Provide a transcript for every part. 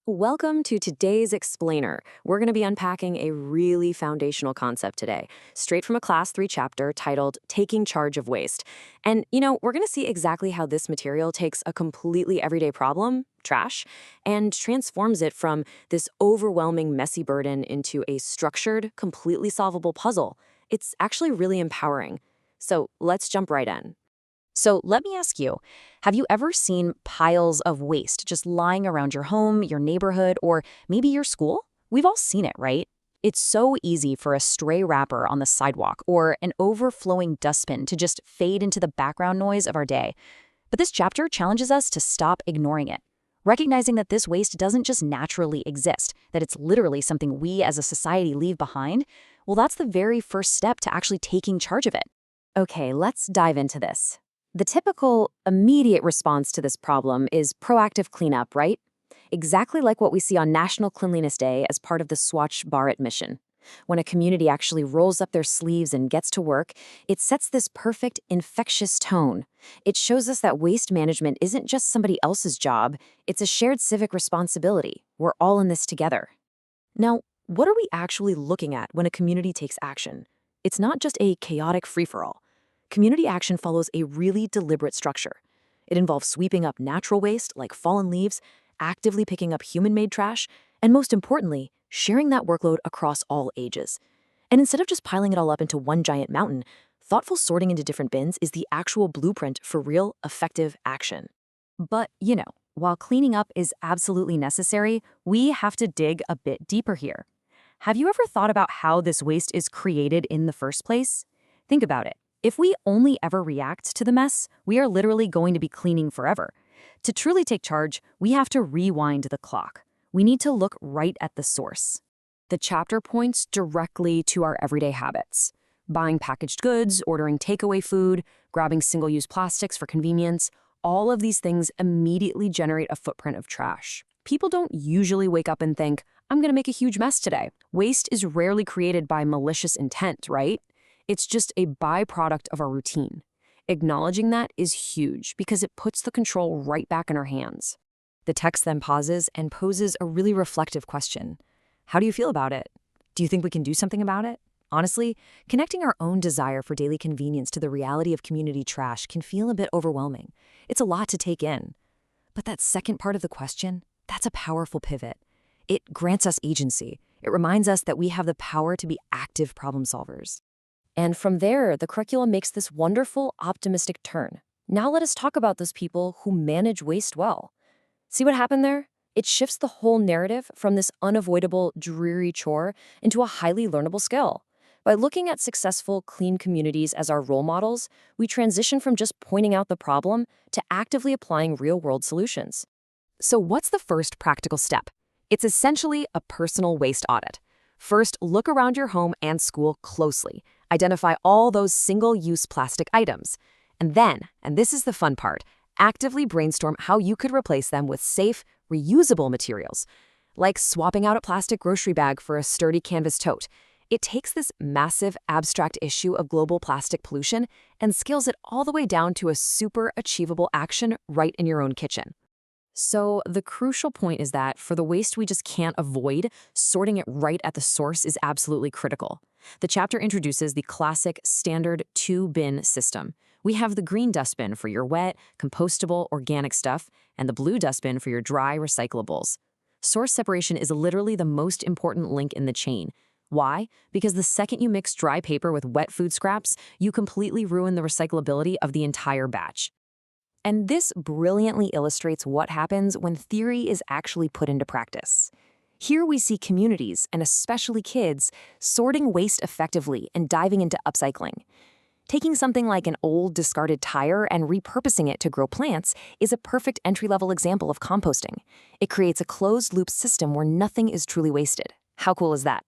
Welcome to today's Explainer. We're going to be unpacking a really foundational concept today, straight from a Class 3 chapter titled Taking Charge of Waste. And, we're going to see exactly how this material takes a completely everyday problem, trash, and transforms it from this overwhelming, messy burden into a structured, completely solvable puzzle. It's actually really empowering. So let's jump right in. So let me ask you, have you ever seen piles of waste just lying around your home, your neighborhood, or maybe your school? We've all seen it, right? It's so easy for a stray wrapper on the sidewalk or an overflowing dustbin to just fade into the background noise of our day. But this chapter challenges us to stop ignoring it, recognizing that this waste doesn't just naturally exist, that it's literally something we as a society leave behind. Well, that's the very first step to actually taking charge of it. Okay, let's dive into this. The typical immediate response to this problem is proactive cleanup, right? Exactly like what we see on National Cleanliness Day as part of the Swachh Bharat mission. When a community actually rolls up their sleeves and gets to work, it sets this perfect, infectious tone. It shows us that waste management isn't just somebody else's job, it's a shared civic responsibility. We're all in this together. Now, what are we actually looking at when a community takes action? It's not just a chaotic free-for-all. Community action follows a really deliberate structure. It involves sweeping up natural waste like fallen leaves, actively picking up human-made trash, and most importantly, sharing that workload across all ages. And instead of just piling it all up into one giant mountain, thoughtful sorting into different bins is the actual blueprint for real, effective action. But, while cleaning up is absolutely necessary, we have to dig a bit deeper here. Have you ever thought about how this waste is created in the first place? Think about it. If we only ever react to the mess, we are literally going to be cleaning forever. To truly take charge, we have to rewind the clock. We need to look right at the source. The chapter points directly to our everyday habits. Buying packaged goods, ordering takeaway food, grabbing single-use plastics for convenience, all of these things immediately generate a footprint of trash. People don't usually wake up and think, I'm going to make a huge mess today. Waste is rarely created by malicious intent, right? It's just a byproduct of our routine. Acknowledging that is huge because it puts the control right back in our hands. The text then pauses and poses a really reflective question. How do you feel about it? Do you think we can do something about it? Honestly, connecting our own desire for daily convenience to the reality of community trash can feel a bit overwhelming. It's a lot to take in. But that second part of the question, that's a powerful pivot. It grants us agency. It reminds us that we have the power to be active problem solvers. And from there, the curriculum makes this wonderful, optimistic turn. Now let us talk about those people who manage waste well. See what happened there? It shifts the whole narrative from this unavoidable, dreary chore into a highly learnable skill. By looking at successful, clean communities as our role models, we transition from just pointing out the problem to actively applying real-world solutions. So what's the first practical step? It's essentially a personal waste audit. First, look around your home and school closely. Identify all those single-use plastic items. And then, and this is the fun part, actively brainstorm how you could replace them with safe, reusable materials, like swapping out a plastic grocery bag for a sturdy canvas tote. It takes this massive, abstract issue of global plastic pollution and scales it all the way down to a super achievable action right in your own kitchen. So the crucial point is that for the waste we just can't avoid, sorting it right at the source is absolutely critical. The chapter introduces the classic standard two-bin system. We have the green dustbin for your wet, compostable, organic stuff, and the blue dustbin for your dry, recyclables. Source separation is literally the most important link in the chain. Why? Because the second you mix dry paper with wet food scraps, you completely ruin the recyclability of the entire batch. And this brilliantly illustrates what happens when theory is actually put into practice. Here we see communities, and especially kids, sorting waste effectively and diving into upcycling. Taking something like an old discarded tire and repurposing it to grow plants is a perfect entry-level example of composting. It creates a closed-loop system where nothing is truly wasted. How cool is that?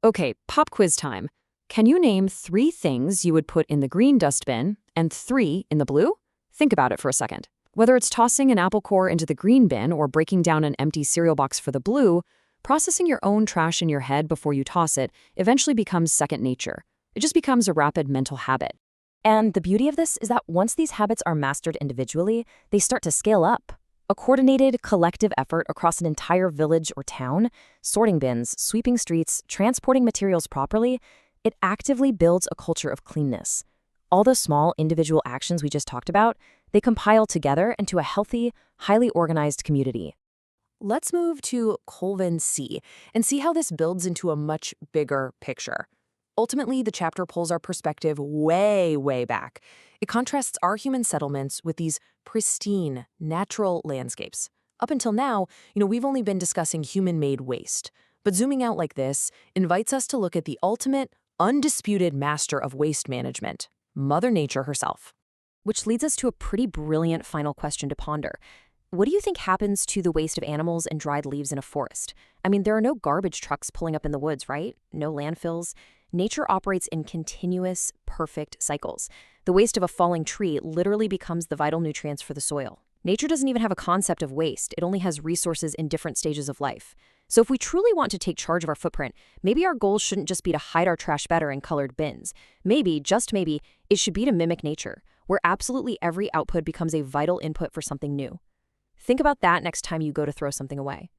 Okay, pop quiz time. Can you name 3 things you would put in the green dustbin and 3 in the blue? Think about it for a second. Whether it's tossing an apple core into the green bin or breaking down an empty cereal box for the blue, processing your own trash in your head before you toss it eventually becomes second nature. It just becomes a rapid mental habit. And the beauty of this is that once these habits are mastered individually, they start to scale up. A coordinated, collective effort across an entire village or town, sorting bins, sweeping streets, transporting materials properly, it actively builds a culture of cleanness. All the small individual actions we just talked about, they compile together into a healthy, highly organized community. Let's move to Colvin C and see how this builds into a much bigger picture. Ultimately, the chapter pulls our perspective way, way back. It contrasts our human settlements with these pristine, natural landscapes. Up until now, we've only been discussing human-made waste. But zooming out like this invites us to look at the ultimate, undisputed master of waste management, Mother Nature herself. Which leads us to a pretty brilliant final question to ponder. What do you think happens to the waste of animals and dried leaves in a forest? I mean, there are no garbage trucks pulling up in the woods, right? No landfills. Nature operates in continuous, perfect cycles. The waste of a falling tree literally becomes the vital nutrients for the soil. Nature doesn't even have a concept of waste. It only has resources in different stages of life. So if we truly want to take charge of our footprint, maybe our goal shouldn't just be to hide our trash better in colored bins. Maybe, just maybe, it should be to mimic nature, where absolutely every output becomes a vital input for something new. Think about that next time you go to throw something away.